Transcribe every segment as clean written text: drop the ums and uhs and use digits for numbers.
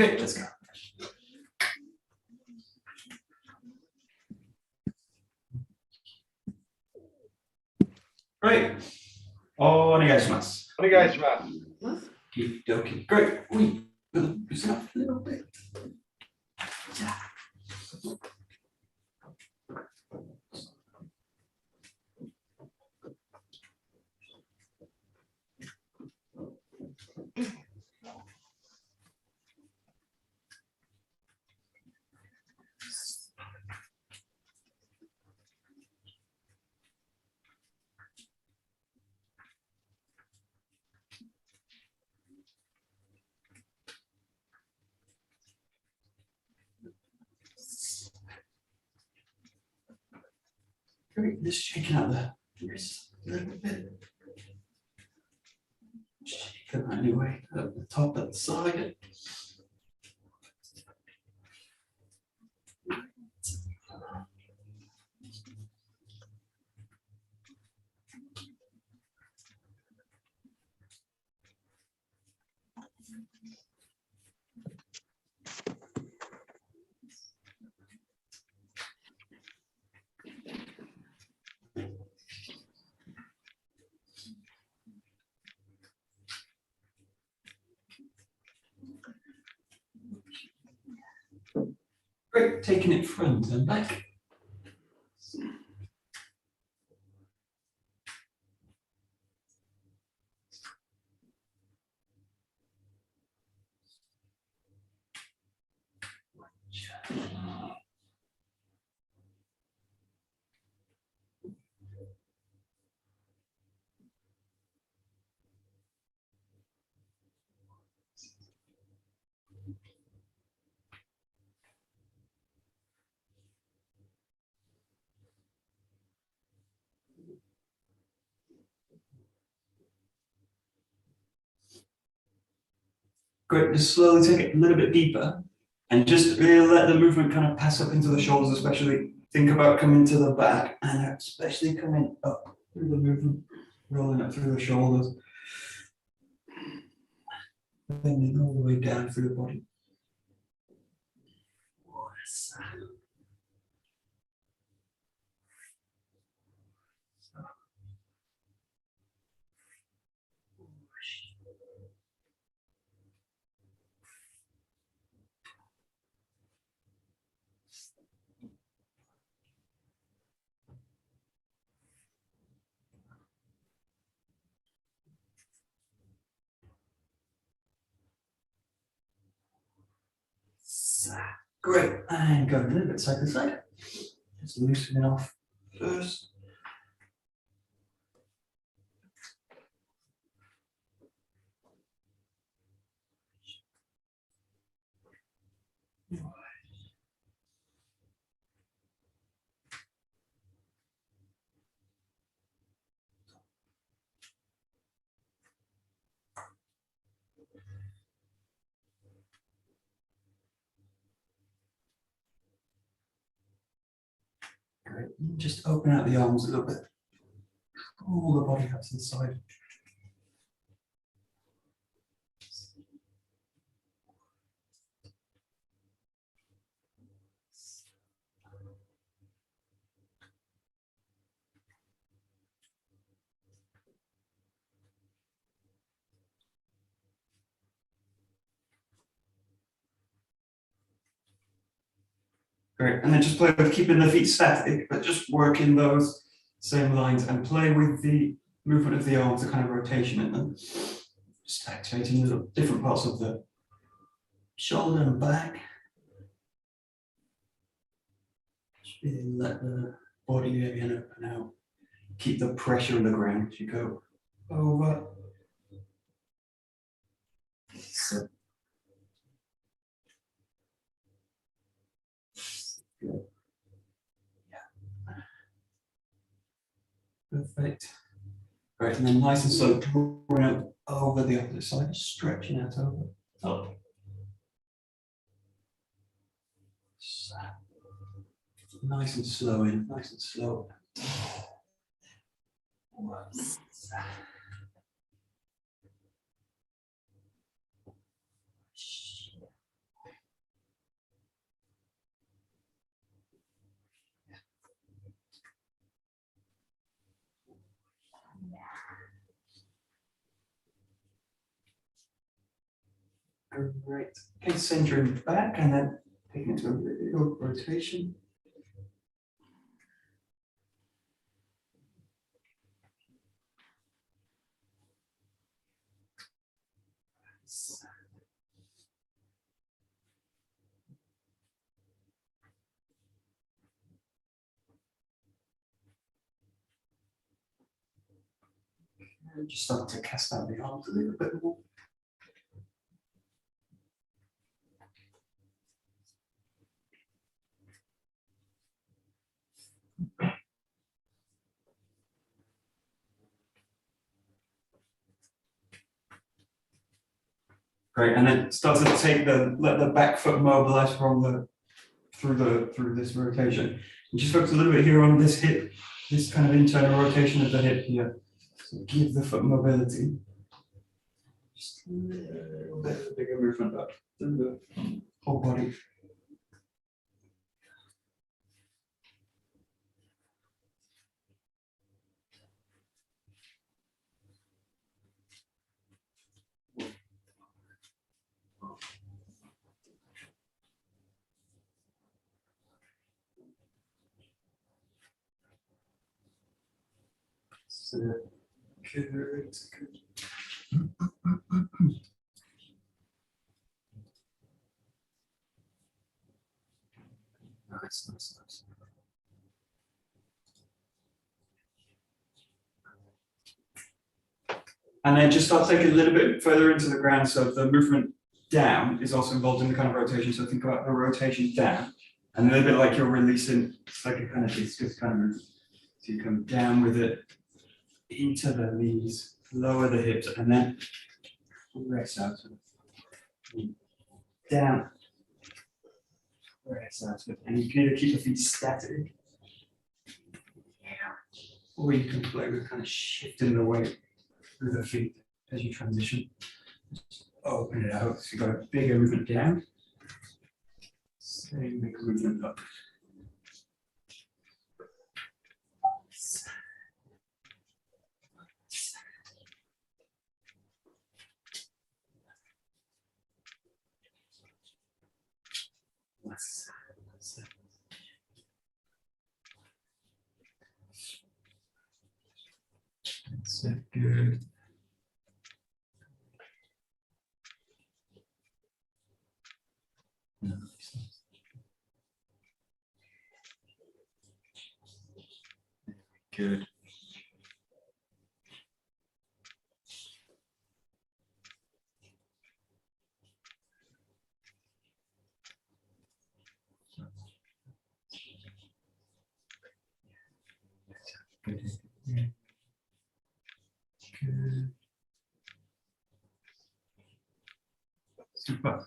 Okay, let's go. Great. お願いします。お願いします。Okay, great. We will loosen up a little bit. Great, just shaking out the wrist a little bit. Shake them anyway, at the top, at the side. Great, taking it front and back. Great, just slowly take it a little bit deeper and just really let the movement kind of pass up into the shoulders, especially think about coming to the back and especially coming up through the movement, rolling up through the shoulders, bending all the way down through the body. Great, and go a little bit side to side. Just loosening off first. Great. Just open out the arms a little bit. Pull the body up to the side. Great, and then just play with keeping the feet static, but just working those same lines and play with the movement of the arms, the kind of rotation in them. Just activating little different parts of the shoulder and back. Just really let the body again open out. Keep the pressure on the ground as you go over. So. Good. Yeah. Perfect. Great, and then nice and slow, drawing out over the opposite side, stretching out over. Up. So, nice and slow in, nice and slow. Great. Okay, centering back and then taking it to a little rotation. And just start to cast out the arms a little bit more. Great, and then start to take let the back foot mobilize from through this rotation. And just focus a little bit here on this hip, this kind of internal rotation of the hip here. So give the foot mobility. Just a little bit of a bigger movement up through the whole body. So good. Nice. And then just start taking a little bit further into the ground. So the movement down is also involved in the kind of rotation. So think about the rotation down, and a little bit like you're releasing. It's like a kind of discus kind of movement. So you come down with it into the knees, lower the hips, and then press out of it. Down. Press out of it. And you can either keep the feet static, or you can play with kind of shifting the weight through the feet as you transition. Just open it out. So you've got a bigger movement down, same big movement up. That's good. Good. Good. Super.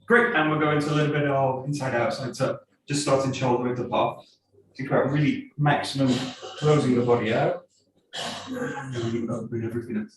Great, and we'll go into a little bit of inside outside. So just starting shoulder width apart. Think about really maximum closing the body out. And then open everything up.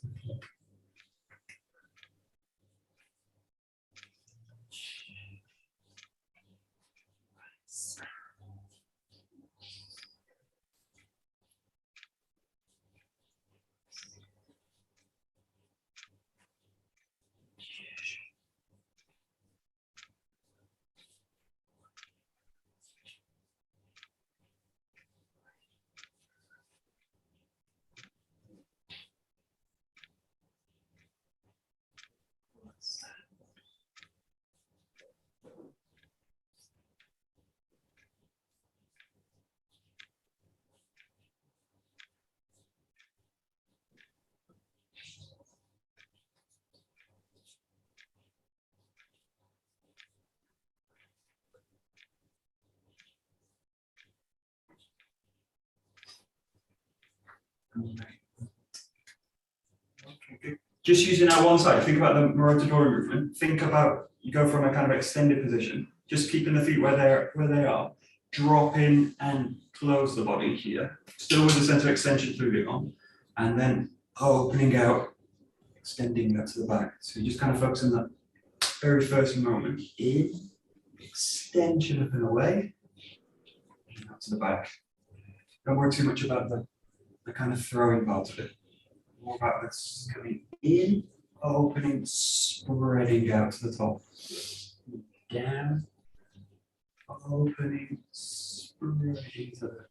Okay. Just using our one side, think about the rotadori movement. Think about, you go from a kind of extended position, just keeping the feet where they are, drop in and close the body here, still with a sense of extension through the arm, and then opening out, extending that to the back. So you just kind of focus on that very first moment. In, extension up and away, and out to the back. Don't worry too much about the kind of throwing part of it. More about this coming in, opening, spreading out to the top. Down, opening, spreading to the top.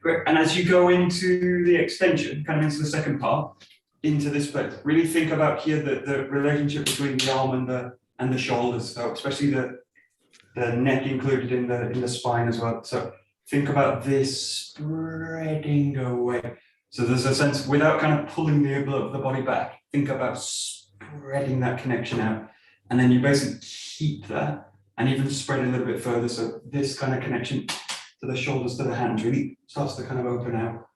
Great. And as you go into the extension, kind of into the second part, into this place, really think about here the relationship between the arm and the shoulders. So especially the neck included in the spine as well. So think about this spreading away. So there's a sense without kind of pulling the body back. Think about spreading that connection out, and then you basically keep that and even spread it a little bit further. So this kind of connection to the shoulders, to the hands, really starts to kind of open out.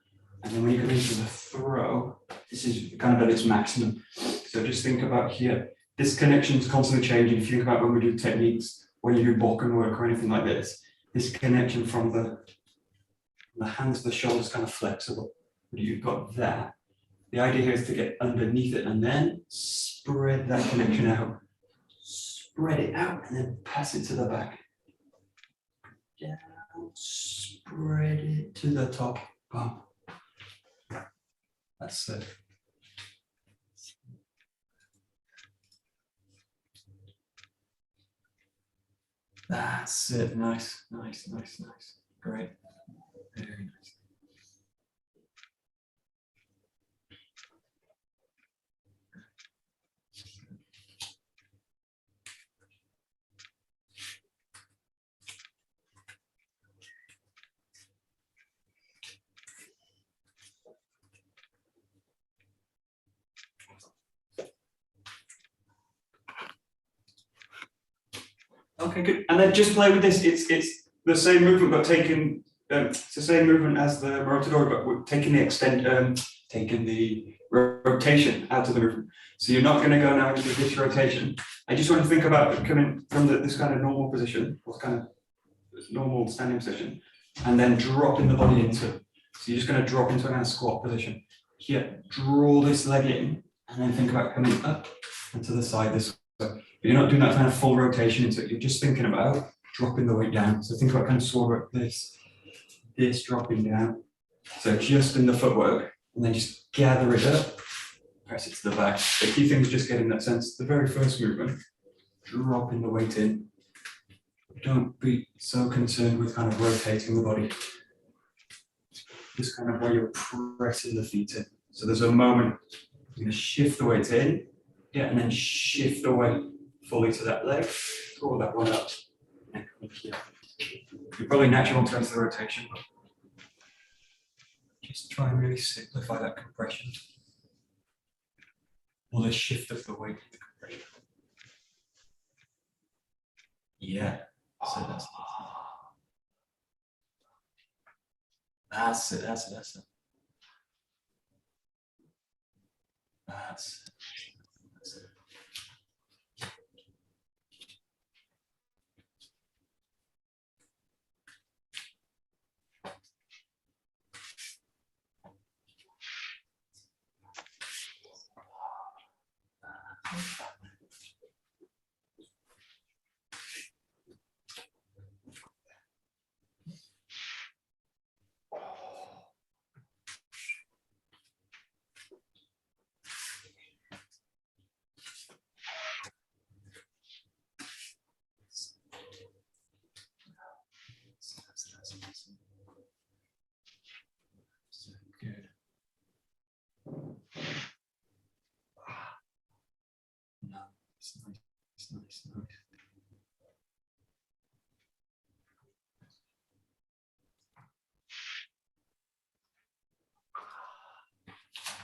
And then when you come into the throw, this is kind of at its maximum. So just think about here, this connection is constantly changing. If you think about when we do techniques, when you do Bokken work or anything like this connection from the hands to the shoulders kind of flexible. But you've got that. The idea here is to get underneath it and then spread that connection out. Spread it out and then pass it to the back. Down. Spread it to the top. Bum. That's it. That's it. Nice, nice, nice, nice. Great. Very nice. Okay, good. And then just play with this. It's the same movement, but taking it's the same movement as the Marotadori, but we're taking the rotation out of the movement. So you're not going to go now into this rotation. I just want to think about coming from this kind of normal position, or kind of normal standing position, and then dropping the body into. So you're just going to drop into a kind of squat position. Here, draw this leg in, and then think about coming up and to the side this way. But you're not doing that kind of full rotation into it. You're just thinking about dropping the weight down. So think about kind of sort of this dropping down. So just in the footwork, and then just gather it up, press it to the back. The key thing is just getting that sense. The very first movement, dropping the weight in. Don't be so concerned with kind of rotating the body. Just kind of where you're pressing the feet in. So there's a moment you're going to shift the weight in. Yeah, and then shift the weight fully to that leg, draw that one up. You probably naturally want to go into the rotation, but just try and really simplify that compression. Or the shift of the weight to the compression. Yeah, so that's it. That's it, that's it, that's it. That's it.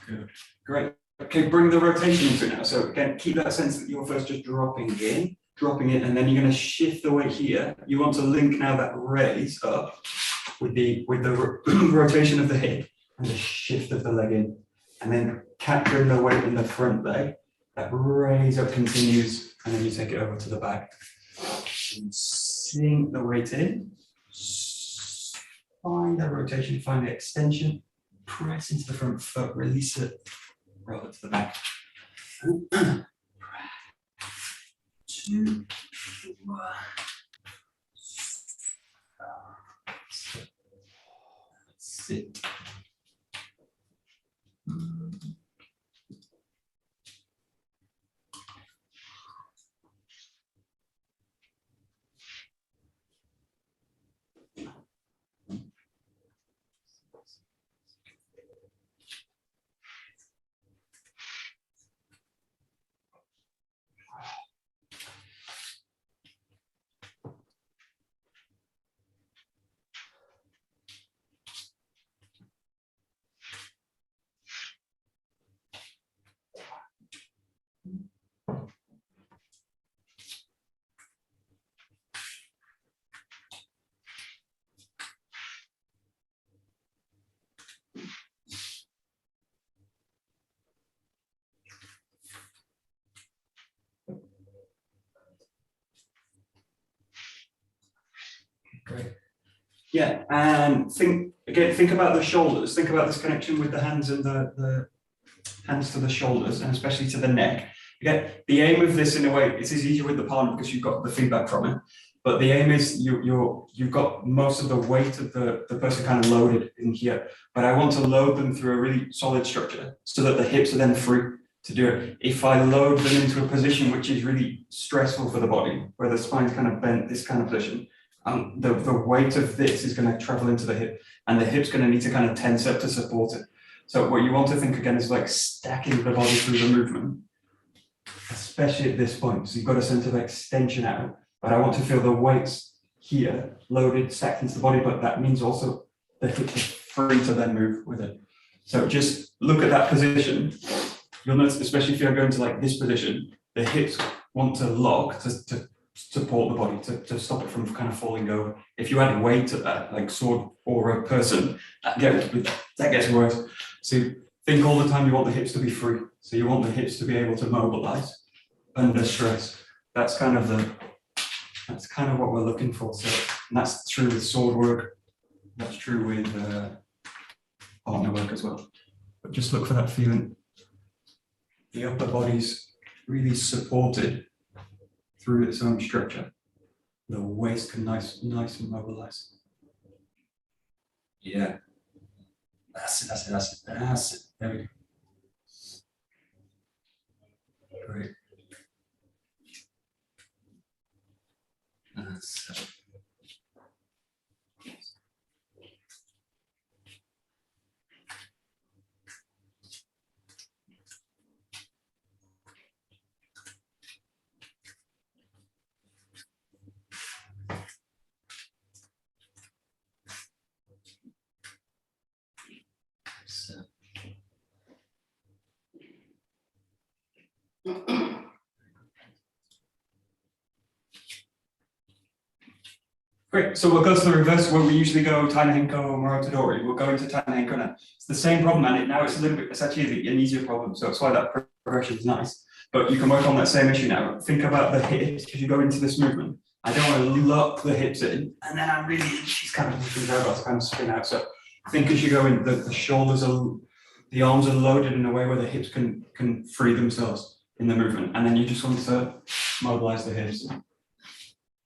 Good. Great. Okay, bring the rotation into it now. So again, keep that sense that you're first just dropping in, and then you're going to shift the weight here. You want to link now that raise up with the rotation of the hip and the shift of the leg in, and then capturing the weight in the front leg. That raise up continues, and then you take it over to the back. And sink the weight in. Find that rotation, find the extension. Press into the front foot, release it, roll it to the back. 2, 1. Sit. Great. Yeah, and think about the shoulders. Think about this connection with the hands and the hands to the shoulders, and especially to the neck. Again, the aim of this, in a way, it is easier with the partner because you've got the feedback from it. But the aim is you've got most of the weight of the person kind of loaded in here. But I want to load them through a really solid structure so that the hips are then free to do it. If I load them into a position which is really stressful for the body, where the spine's kind of bent, this kind of position, the weight of this is going to travel into the hip, and the hip's going to need to kind of tense up to support it. So what you want to think again is like stacking the body through the movement, especially at this point. So you've got a sense of extension out, but I want to feel the weights here loaded, stacked into the body, but that means also the hips are free to then move with it. So just look at that position. You'll notice, especially if you're going to like this position, the hips want to lock to support the body, to stop it from kind of falling over. If you add weight to that, like sword or a person, that gets worse. So think all the time you want the hips to be free. So you want the hips to be able to mobilize under stress. That's kind of what we're looking for. So, and that's true with sword work. That's true with partner work as well. But just look for that feeling. The upper body's really supported through its own structure. The waist can nice and mobilize. Yeah. That's it. There we go. Great. That's it. Great, so we'll go to the reverse where we usually go Taihenko or Morotodori. We'll go into Taihenko now. It's the same problem, and now it's it's actually an easier problem, so that's why that progression is nice. But you can work on that same issue now. Think about the hips as you go into this movement. I don't want to lock the hips in, and then I'm really, she's kind of pushing out, to kind of spin out. So think as you go in, the shoulders are, the arms are loaded in a way where the hips can free themselves in the movement, and then you just want to mobilize the hips.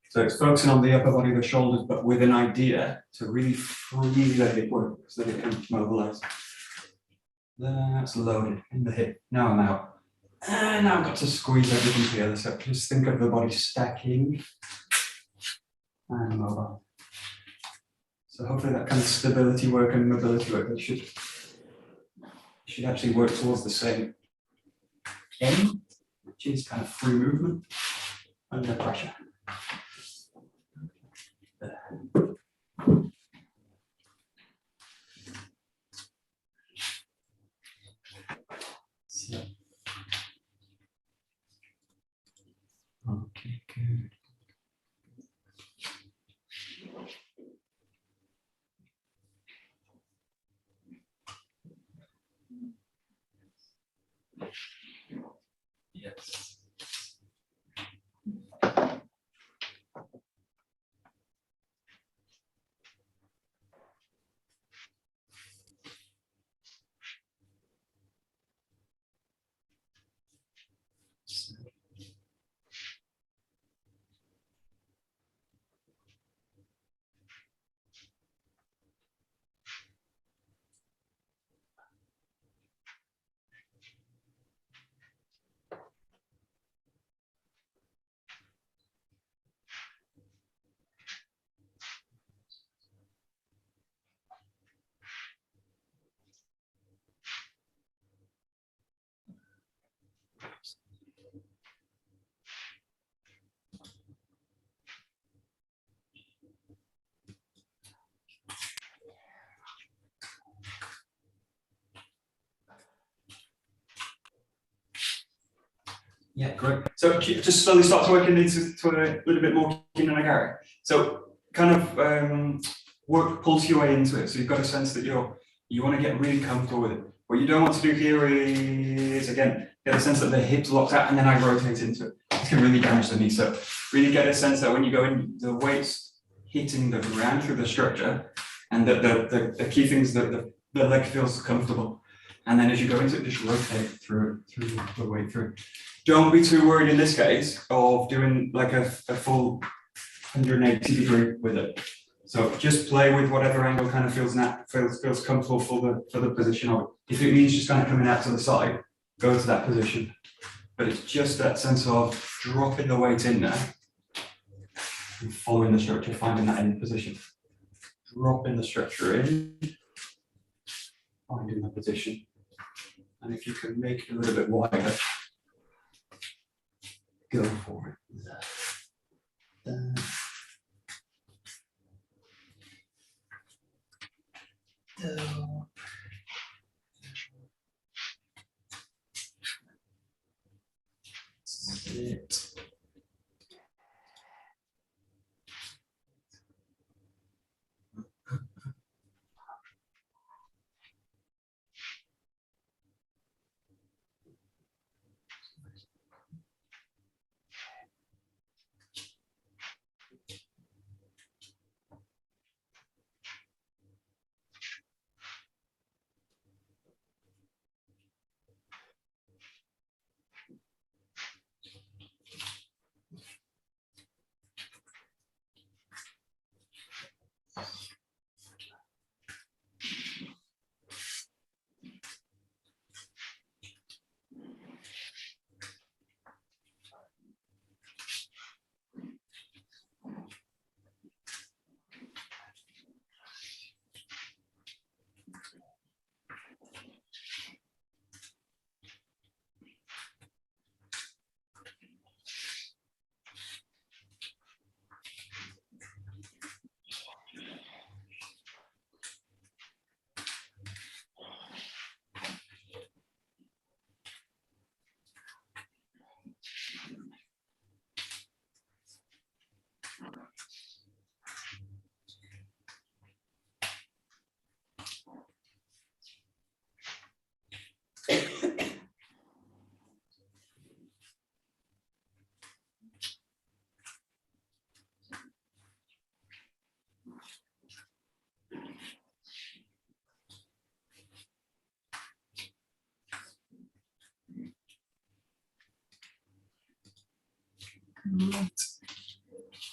So it's focusing on the upper body, the shoulders, but with an idea to really freely let it work so that it can mobilize. That's loaded in the hip. Now I'm out. And now I've got to squeeze everything together. So just think of the body stacking and mobile. So hopefully that kind of stability work and mobility work, it should actually work towards the same end, which is kind of free movement. under pressure. So, okay, good. Yes. Yeah, great. So just slowly start to work into a little bit more kin-no-nagari. So kind of pulse your way into it. So you've got a sense that you want to get really comfortable with it. What you don't want to do here is, again, get a sense that the hips locked out and then I rotate into it. This can really damage the knee. So really get a sense that when you go in, the weight's hitting the ground through the structure, and the key thing is that the leg feels comfortable. And then as you go into it, just rotate through the way through. Don't be too worried in this case of doing like a full 180 degree with it. So just play with whatever angle kind of feels comfortable for the position of it. If it means just kind of coming out to the side, go to that position. But it's just that sense of dropping the weight in there and following the structure, finding that end position. Dropping the structure in, finding the position. And if you can make it a little bit wider, go for it. Sit.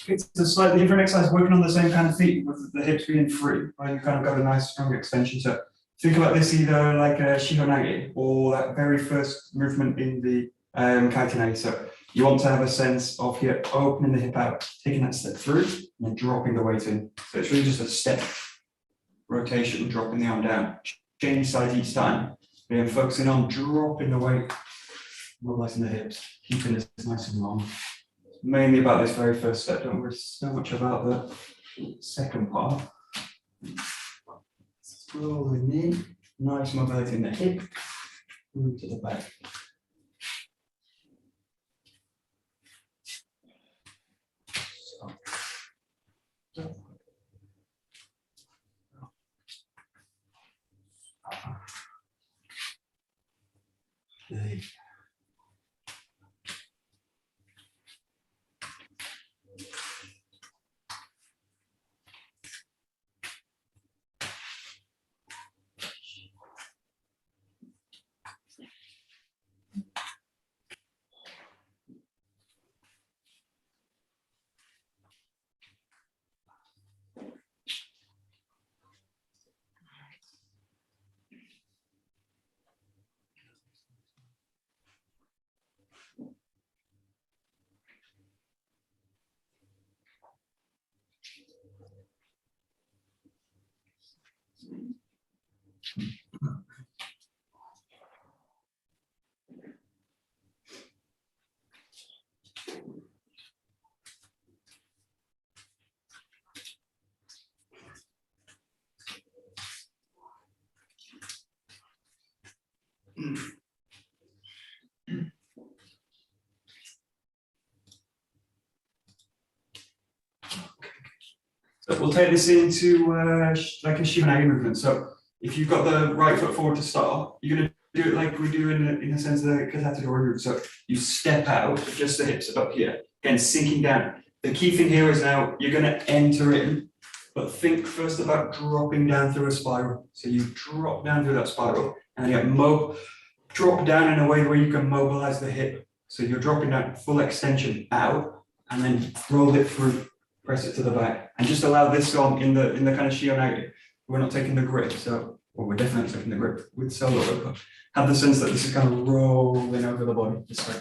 It's a slightly different exercise, working on the same kind of feet with the hips being free, right? You kind of got a nice strong extension. So think about this either like a shihonage or that very first movement in the kaitenage. So you want to have a sense of here opening the hip out, taking that step through, and then dropping the weight in. So it's really just a step rotation, dropping the arm down, change sides each time, and focusing on dropping the weight, mobilizing the hips, keeping this nice and long. mainly about this very first step. Don't worry so much about the second part. Rolling in, nice mobility in the hip, move to the back. So we'll take this into like a Shivanagi movement. So if you've got the right foot forward to start, you're going to do it like we do in a sense of the Katate move. So you step out, just the hips up here, again sinking down. The key thing here is now you're going to enter in, but think first about dropping down through a spiral. So you drop down through that spiral, and then you drop down in a way where you can mobilize the hip. So you're dropping down, full extension out, and then roll it through, press it to the back, and just allow this on in the kind of Shivanagi. We're not taking the grip, so well, we're definitely taking the grip with solo, but have the sense that this is kind of rolling over the body this way.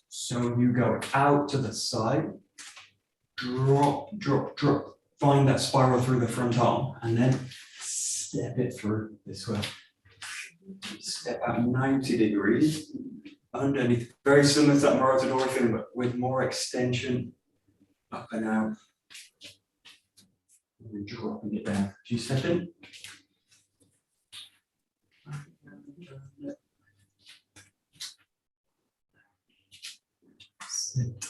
So you go out to the side, drop, drop, drop, find that spiral through the front arm, and then step it through this way. Step out 90 degrees underneath, very similar to that Morotodori feeling, but with more extension up and out. And then dropping it down. Do you step in? Sit.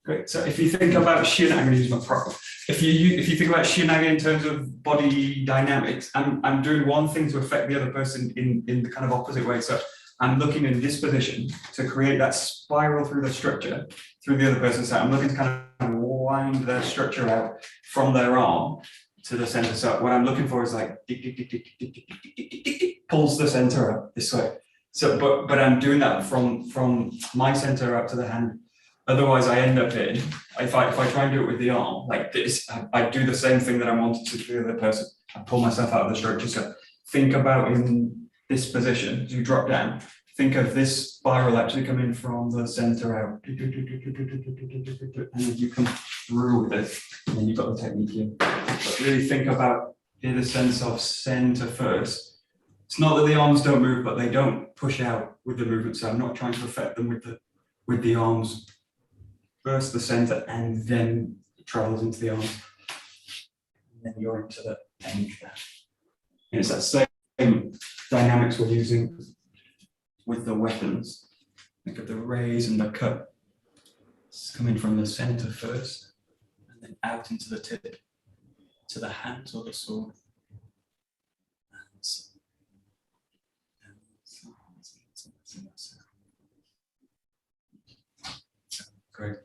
Great. So if you think about Shivanagi, I'm going to use my prop. If you think about Shivanagi in terms of body dynamics, I'm doing one thing to affect the other person in the kind of opposite way. So I'm looking in this position to create that spiral through the structure through the other person. So I'm looking to kind of wind their structure out from their arm to the center. So what I'm looking for is like pulls the center out this way. So but I'm doing that from my center out to the hand. Otherwise, I end up in, if I try and do it with the arm like this, I do the same thing that I wanted to do to the other person. I pull myself out of the structure. So think about in this position, as you drop down, think of this spiral actually coming from the center out. And then you come through with it, and then you've got the technique here. But really think about in the sense of center first. It's not that the arms don't move, but they don't push out with the movement. So I'm not trying to affect them with the arms. First the center, and then it travels into the arms. And then you're into the end there. And it's that same dynamics we're using with the weapons. Think of the raise and the cut. It's coming from the center first, and then out into the tip, to the hand or the sword. Great.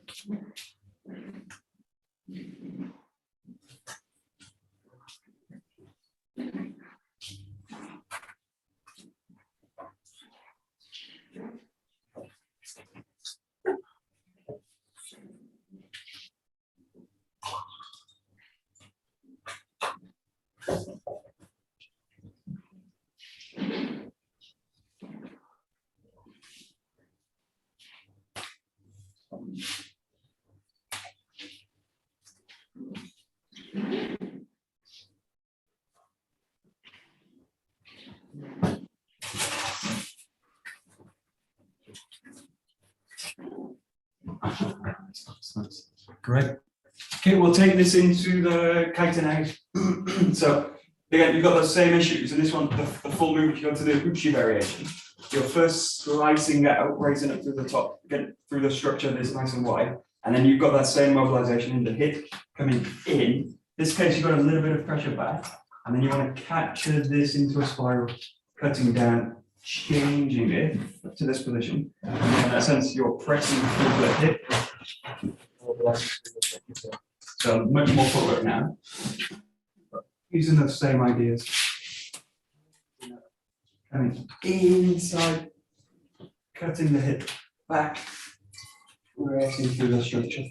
Great. Okay, we'll take this into the kaiten. So again, you've got those same issues. In this one, the full move, if you go to the uchi variation, you're first slicing out, raising it through the top, again, through the structure that's nice and wide. And then you've got that same mobilization in the hip coming in. In this case, you've got a little bit of pressure back. And then you want to capture this into a spiral, cutting down, changing it to this position. And in that sense, you're pressing through the hip. So much more footwork now. Using the same ideas. Coming inside, cutting the hip back, racing through the structure.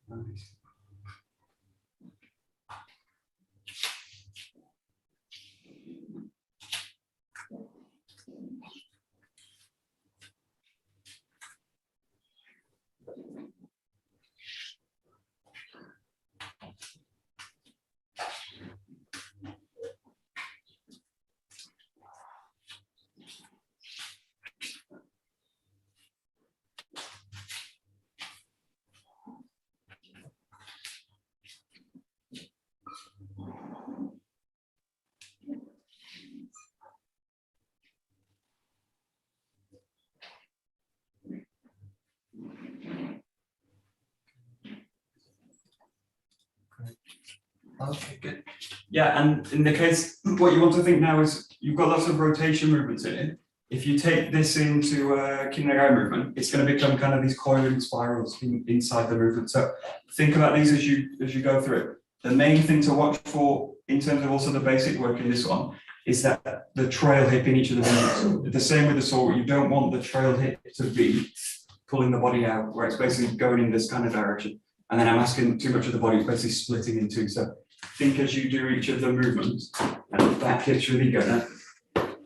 Nice. Okay, good. Yeah, and in the case, what you want to think now is you've got lots of rotation movements in it. If you take this into a Kinnagai movement, it's going to become kind of these coiling spirals inside the movement. So think about these as you go through it. The main thing to watch for in terms of also the basic work in this one is that the trail hip in each of the movements. The same with the saw, you don't want the trail hip to be pulling the body out, where it's basically going in this kind of direction. And then I'm asking too much of the body, it's basically splitting in two. So think as you do each of the movements, and the back hip's really gonna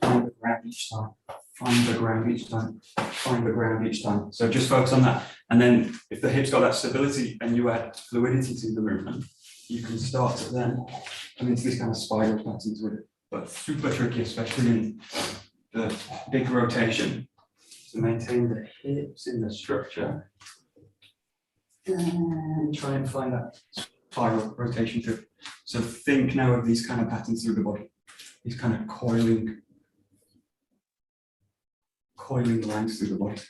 find the ground each time, find the ground each time, find the ground each time. So just focus on that. And then if the hip's got that stability and you add fluidity to the movement, you can start to then come into this kind of spiral patterns with it. But super tricky, especially in the big rotation, to maintain the hips in the structure. And try and find that spiral rotation through. So think now of these kind of patterns through the body, these kind of coiling lines through the body.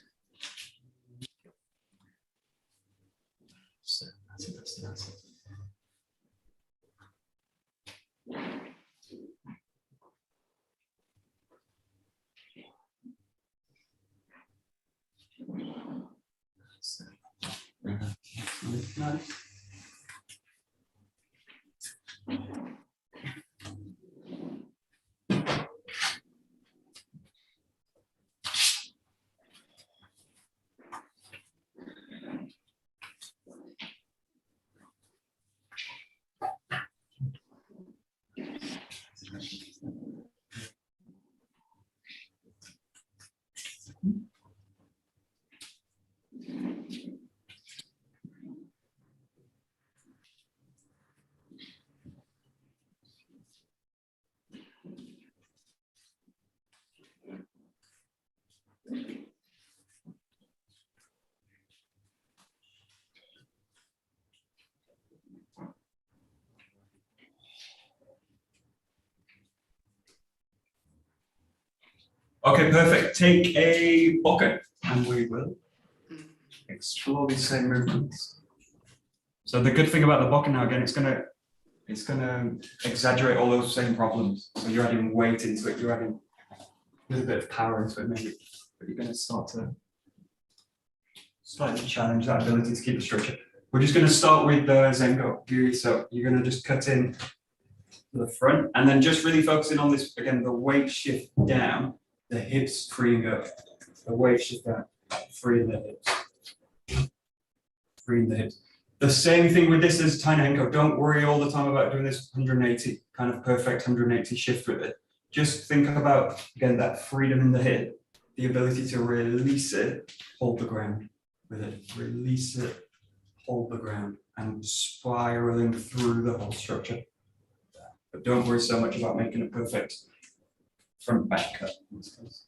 So that's it. Nice. Okay, perfect. Take a bokken, and we will explore these same movements. So the good thing about the bokken now, again, it's gonna exaggerate all those same problems. So you're adding weight into it, you're adding a little bit of power into it, maybe, but you're gonna start to slightly challenge that ability to keep the structure. We're just gonna start with the zengo. So you're gonna just cut in to the front, and then just really focusing on this, again, the weight shift down, the hips freeing up, the weight shift down, freeing the hips, freeing the hips. The same thing with this as Tainenko. Don't worry all the time about doing this 180, kind of perfect 180 shift with it. Just think about, again, that freedom in the hip, the ability to release it, hold the ground with it, release it, hold the ground, and spiraling through the whole structure. But don't worry so much about making a perfect front back cut in this case.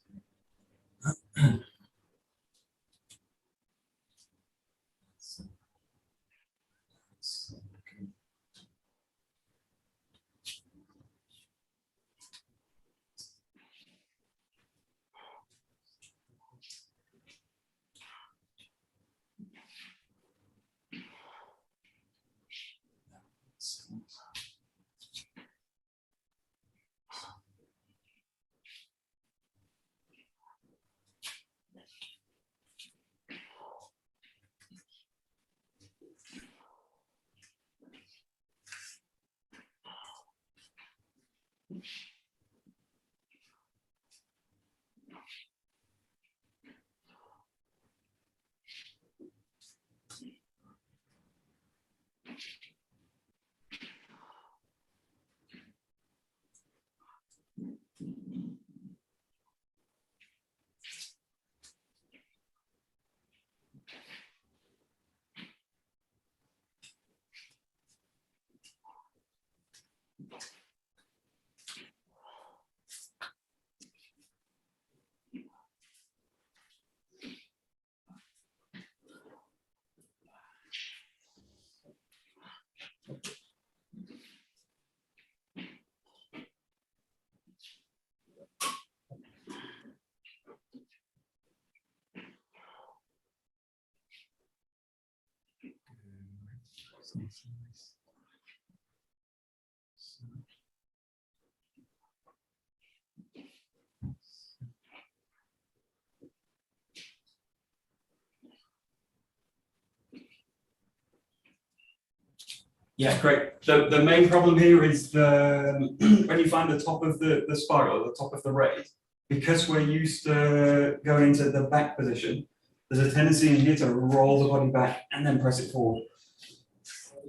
Yeah, great. The main problem here is when you find the top of the spiral, the top of the raise, because we're used to going into the back position, there's a tendency in here to roll the body back and then press it forward.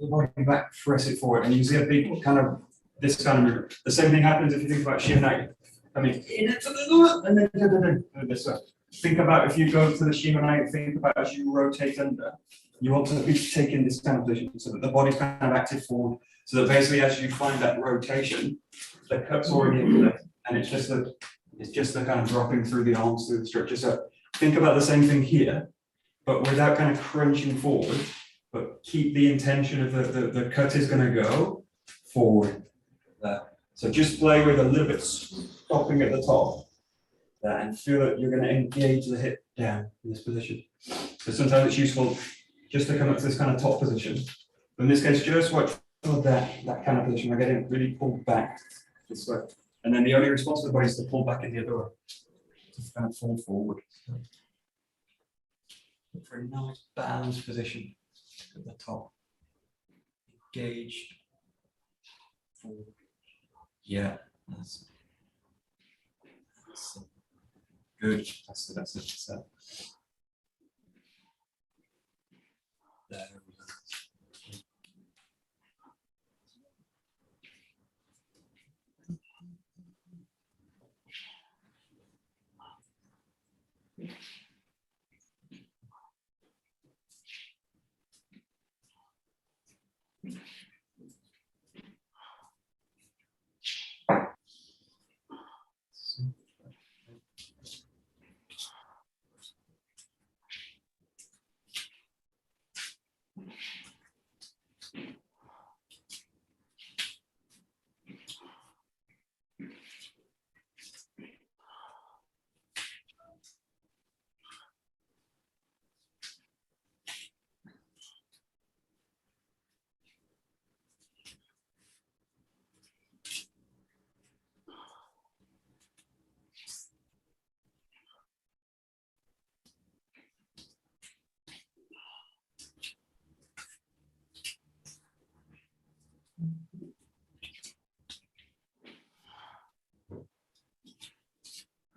Roll the body back, press it forward, and you see a big kind of this kind of movement. The same thing happens if you think about Shimanai. I mean, in it and then this way. Think about if you go to the Shimanai, think about as you rotate under. You want to be taking this kind of position so that the body's kind of active forward. So that basically, as you find that rotation, the cut's already in place, and it's just the kind of dropping through the arms through the structure. So think about the same thing here, but without kind of crunching forward. But keep the intention of the cut is going to go forward. There. So just play with a little bit stopping at the top there, and feel that you're going to engage the hip down in this position. So sometimes it's useful just to come up to this kind of top position. But in this case, just watch for that kind of position. We're getting really pulled back this way. And then the only response to the body is to pull back in the other way. Just kind of fall forward. So, look for a nice balanced position at the top. Engaged. Forward. Yeah. That's good. That's it. There we go.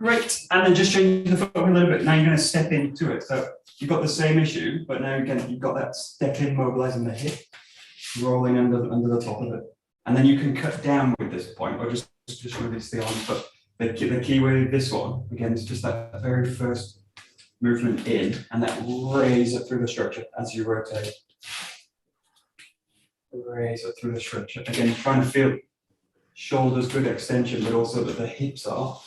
Great, and then just changing the foot a little bit. Now you're going to step into it. So you've got the same issue, but now again you've got that step in, mobilizing the hip, rolling under the top of it, and then you can cut down with this point, or just release the arm. But the key with this one again is just that very first movement in, and that raise it through the structure as you rotate. Raise it through the structure. Again, trying to feel shoulders, good extension, but also that the hips are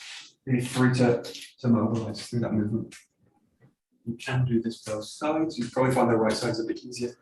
really free to mobilize through that movement. You can do this both sides. You probably find the right side's a bit easier.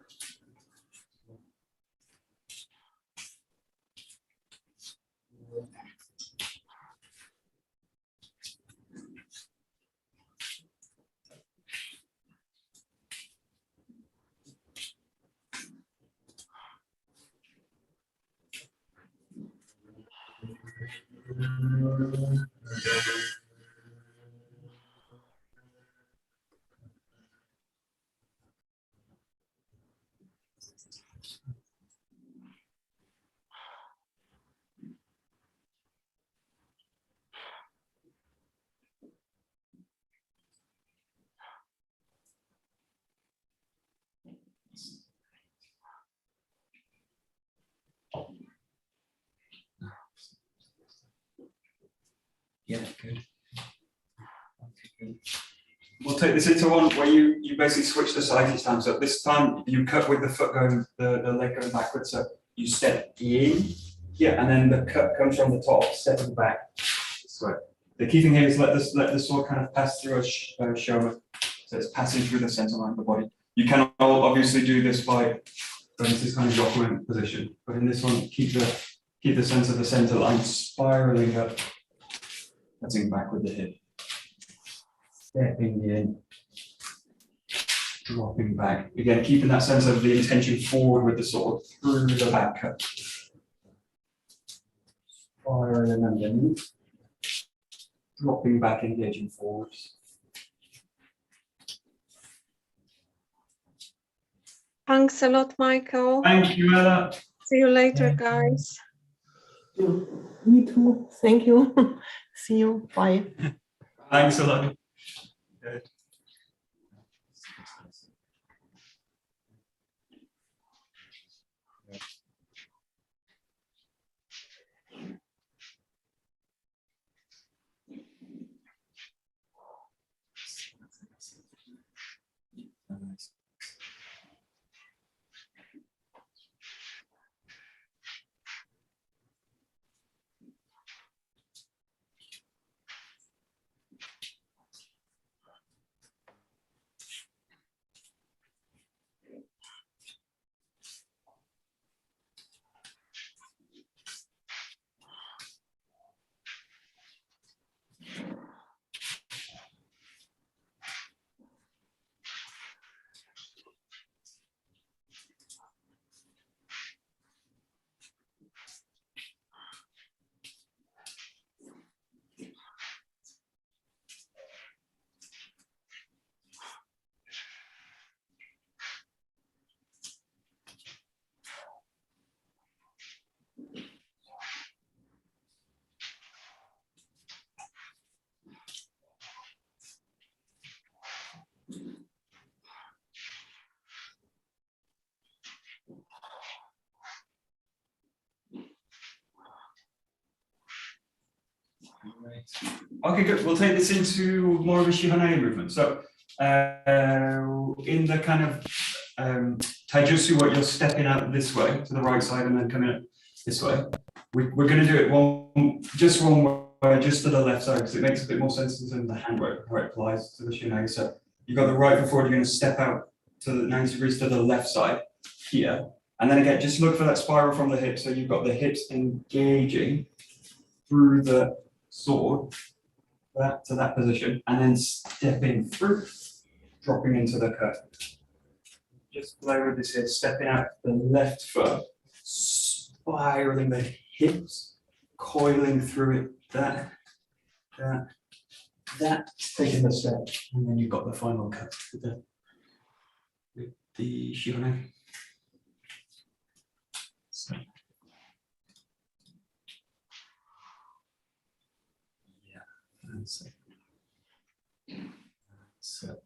Yeah, good. Okay, good. We'll take this into one where you basically switch the sides each time. So this time you cut with the foot going, the leg going backwards. So you step in here, and then the cut comes from the top, stepping back this way. The key thing here is let the sword kind of pass through a shoulder. So it's passing through the center line of the body. You can obviously do this by going to this kind of 𝒂𝒄𝒄𝒿 position, but in this one, keep the sense of the center line spiraling up, cutting back with the hip. Stepping in, dropping back. Again, keeping that sense of the intention forward with the sword through the back cut. Spiraling underneath, dropping back, engaging forwards. Thanks a lot, Michael. Thank you, Ella. See you later, guys. Me too. Thank you. See you. Bye. Thanks a lot. Good. Okay, good. We'll take this into more of a Shihonai movement. So in the kind of Taijutsu, what you're stepping out this way to the right side and then coming up this way. We're going to do it just one way, just to the left side, because it makes a bit more sense in terms of the handwork, how it applies to the Shihonai. So you've got the right foot forward, you're going to step out to the 90 degrees to the left side here. And then again, just look for that spiral from the hips. So you've got the hips engaging through the sword to that position, and then stepping through, dropping into the cut. Just play with this here, stepping out the left foot, spiraling the hips, coiling through it, that, taking the step, and then you've got the final cut with the Shihonai. So. Yeah, Excellent.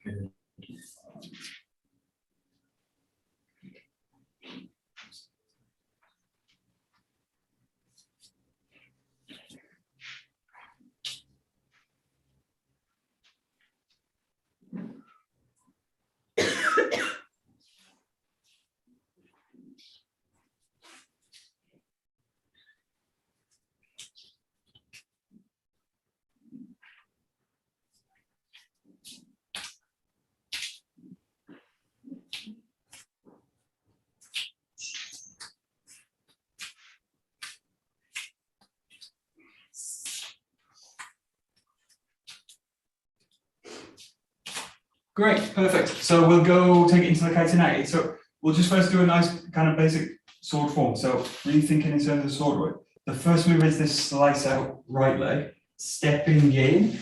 Good. Great, perfect. So we'll go take it into the kaitenai. So we'll just first do a nice kind of basic sword form. So really thinking in terms of sword work. The first move is this slice out right leg, stepping in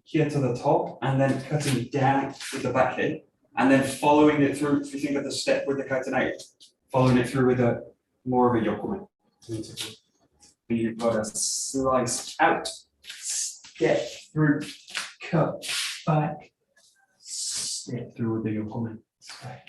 here to the top, and then cutting down with the back hip, and then following it through. If you think of the step with the kaitenai, following it through with a more of a yokomen. You've got a slice out, step through, cut back. Step through with the yokomen. Right.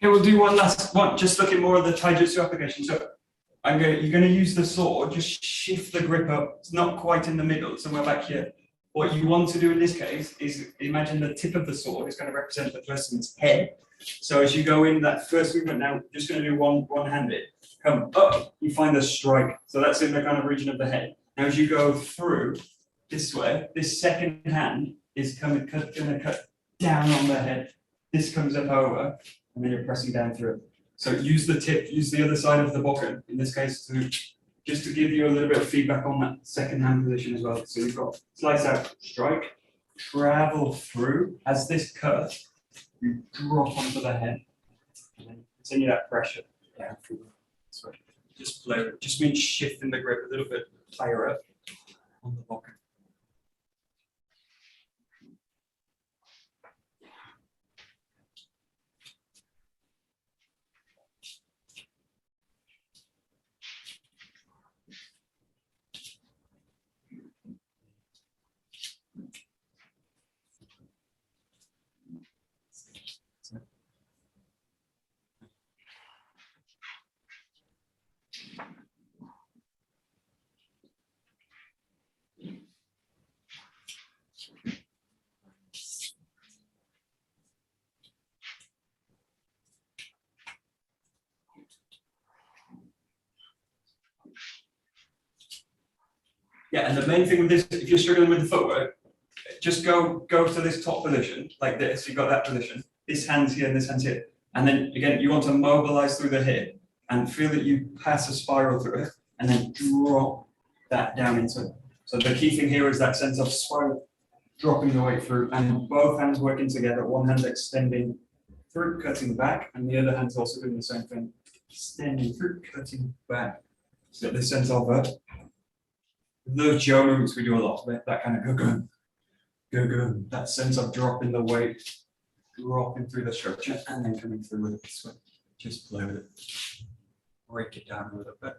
Okay, we'll do one last one, just looking more at the taijutsu application. So you're going to use the sword, just shift the grip up. It's not quite in the middle, somewhere back here. What you want to do in this case is imagine the tip of the sword is going to represent the person's head. So as you go in that first movement now, just going to do one-handed. Come up, you find the strike. So that's in the kind of region of the head. Now as you go through this way, this second hand is going to cut down on the head. This comes up over, and then you're pressing down through it. So use the tip, use the other side of the bokken, in this case, just to give you a little bit of feedback on that second hand position as well. So you've got slice out, strike, travel through. As this cuts, you drop onto the head. And then continue that pressure down through the sweat. Just play with it. Just means shifting the grip a little bit higher up on the locker. Yeah, and the main thing with this, if you're struggling with the footwork, just go to this top position like this. You've got that position. This hand's here and this hand's here. And then again, you want to mobilize through the hip and feel that you pass a spiral through it and then drop that down into it. So the key thing here is that sense of spiral, dropping the weight through, and both hands working together. One hand's extending through, cutting back, and the other hand's also doing the same thing, extending through, cutting back. So get this sense of the Joe movements we do a lot of it, that kind of go, that sense of dropping the weight, dropping through the structure, and then coming through with it this way. Just play with it. Break it down a little bit.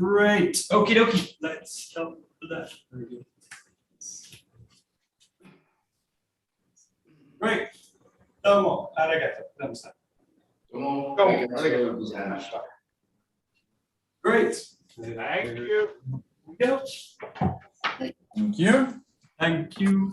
Great. Okie dokie. Let's help with that. Very good. Great. どうもありがとうございました。どうもありがとうございました。Great. Thank you. Go. Thank you. Thank you.